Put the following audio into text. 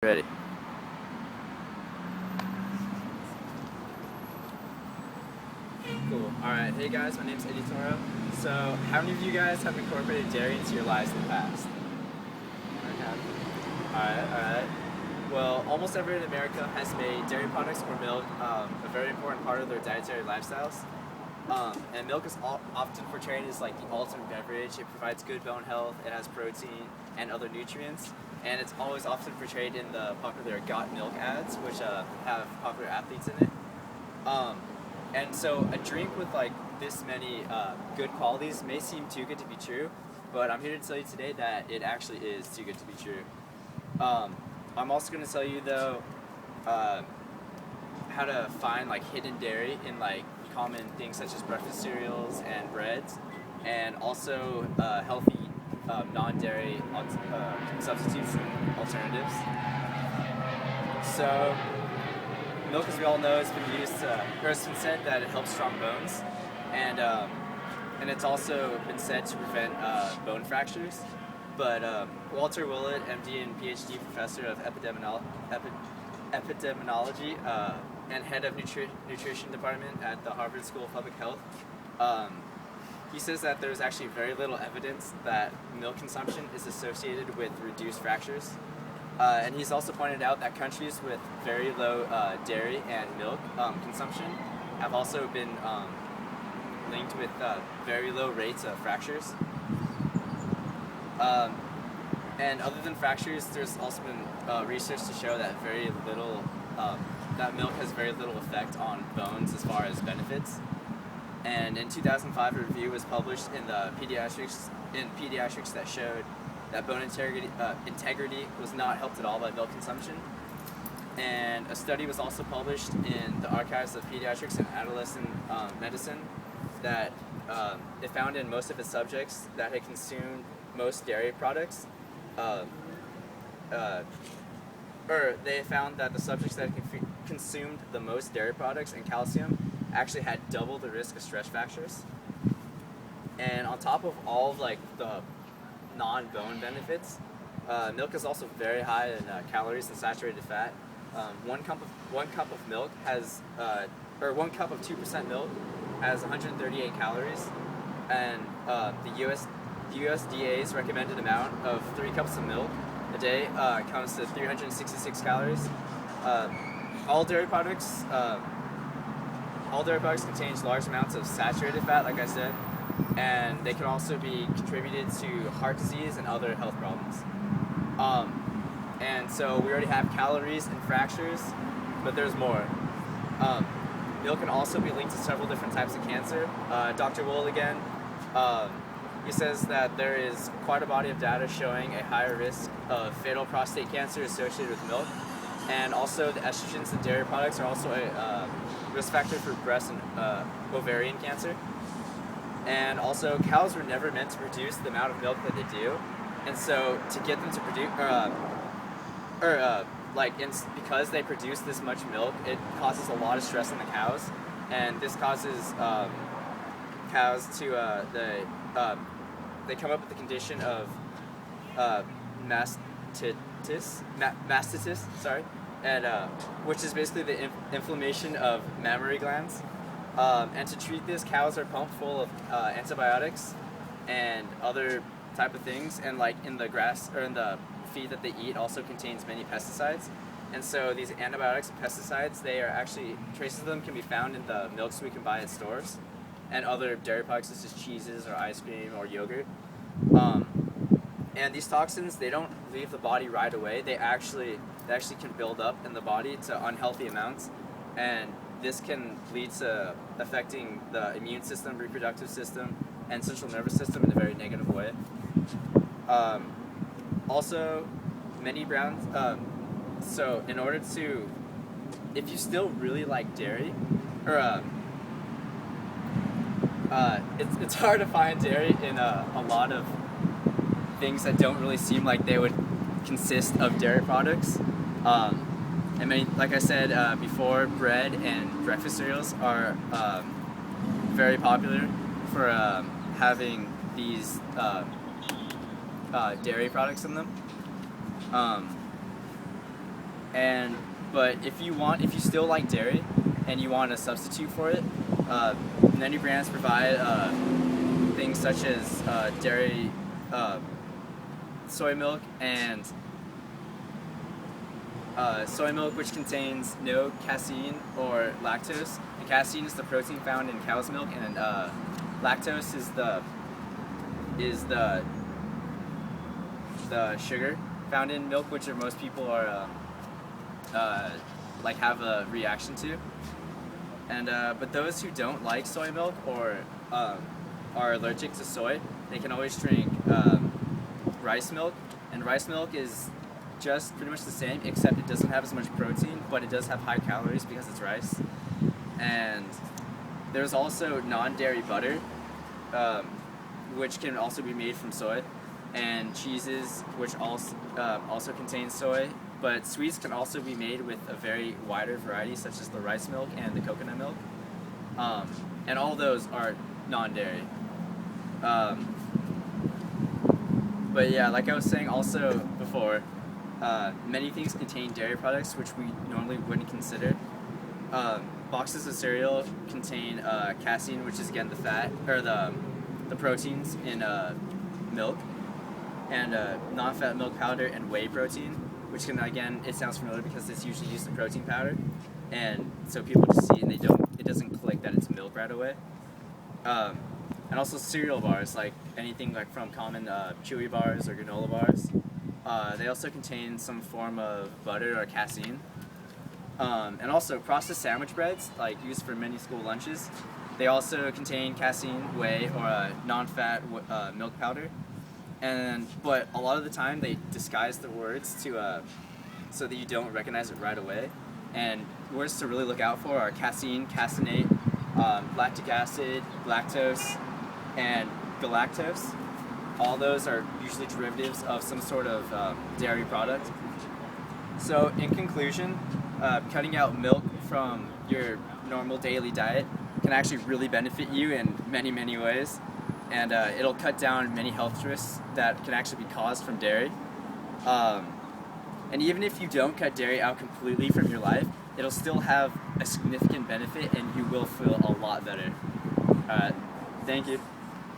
Ready. Cool. Alright, hey guys, my name's Eddie Toro. So, how many of you guys have incorporated dairy into your lives in the past? Alright. Well, almost everyone in America has made dairy products or milk a very important part of their dietary lifestyles. And milk is often portrayed as like the ultimate beverage. It provides good bone health, it has protein and other nutrients, and it's always often portrayed in the popular Got Milk ads, which have popular athletes in it. And so a drink with like this many good qualities may seem too good to be true, but I'm here to tell you today that it actually is too good to be true. I'm also going to tell you though how to find like hidden dairy in like common things such as breakfast cereals and breads, and also healthy non-dairy substitutes and alternatives. So milk, as we all know, has been used it's been said that it helps strong bones, and it's also been said to prevent bone fractures. But Walter Willett, MD and PhD professor of epidemiology and head of nutrition department at the Harvard School of Public Health, he says that there's actually very little evidence that milk consumption is associated with reduced fractures. And he's also pointed out that countries with very low dairy and milk consumption have also been linked with very low rates of fractures. And other than fractures, there's also been research to show that that milk has very little effect on bones as far as benefits. And in 2005, a review was published in the pediatrics that showed that bone integrity was not helped at all by milk consumption. And a study was also published in the Archives of Pediatrics and Adolescent Medicine that it found in most of its subjects that had consumed most dairy products, or they found that the subjects that consumed the most dairy products and calcium actually had double the risk of stress fractures. And on top of all of like the non-bone benefits, milk is also very high in calories and saturated fat. One cup of milk has, or 1 cup of 2% milk has 138 calories, and the USDA's recommended amount of 3 cups of milk a day comes to 366 calories. All dairy products contain large amounts of saturated fat, like I said, and they can also be contributed to heart disease and other health problems. And so we already have calories and fractures, but there's more. Milk can also be linked to several different types of cancer. Dr. Wool again, he says that there is quite a body of data showing a higher risk of fatal prostate cancer associated with milk, and also the estrogens in dairy products are also a risk factor for breast and ovarian cancer. And also, cows were never meant to produce the amount of milk that they do, and so to get them to produce, because they produce this much milk, it causes a lot of stress on the cows, and this causes cows to they come up with the condition of mastitis, and which is basically the inflammation of mammary glands. And to treat this, cows are pumped full of antibiotics and other type of things, and like in the grass or in the feed that they eat also contains many pesticides. And so these antibiotics and pesticides, they are actually, traces of them can be found in the milks we can buy at stores and other dairy products such as cheeses or ice cream or yogurt. And these toxins, they don't leave the body right away. They actually can build up in the body to unhealthy amounts, and this can lead to affecting the immune system, reproductive system, and central nervous system in a very negative way. Also, many browns, so in order to, if you still really like dairy, or it's hard to find dairy in a lot of things that don't really seem like they would consist of dairy products. I mean, like I said before, bread and breakfast cereals are very popular for having these dairy products in them. And but if you still like dairy, and you want a substitute for it, many brands provide things such as dairy, soy milk, and soy milk, which contains no casein or lactose. And casein is the protein found in cow's milk, and lactose is the sugar found in milk, which most people are like have a reaction to. And but those who don't like soy milk or are allergic to soy, they can always drink rice milk. And rice milk is just pretty much the same, except it doesn't have as much protein, but it does have high calories because it's rice. And there's also non-dairy butter, which can also be made from soy, and cheeses, which also contain soy. But sweets can also be made with a very wider variety, such as the rice milk and the coconut milk. And all those are non-dairy. But yeah, like I was saying also before, many things contain dairy products which we normally wouldn't consider. Boxes of cereal contain casein, which is again the fat, or the proteins in milk, and non-fat milk powder and whey protein, which can, again, it sounds familiar because it's usually used in protein powder, and so people just see it and it doesn't click that it's milk right away. And also cereal bars, like anything like from common chewy bars or granola bars, they also contain some form of butter or casein. And also processed sandwich breads, like used for many school lunches, they also contain casein, whey, or non-fat milk powder. But a lot of the time they disguise the words to so that you don't recognize it right away. And words to really look out for are casein, caseinate, lactic acid, lactose, and galactose. All those are usually derivatives of some sort of dairy product. So in conclusion, cutting out milk from your normal daily diet can actually really benefit you in many, many ways. And it'll cut down many health risks that can actually be caused from dairy. And even if you don't cut dairy out completely from your life, it'll still have a significant benefit and you will feel a lot better. Thank you.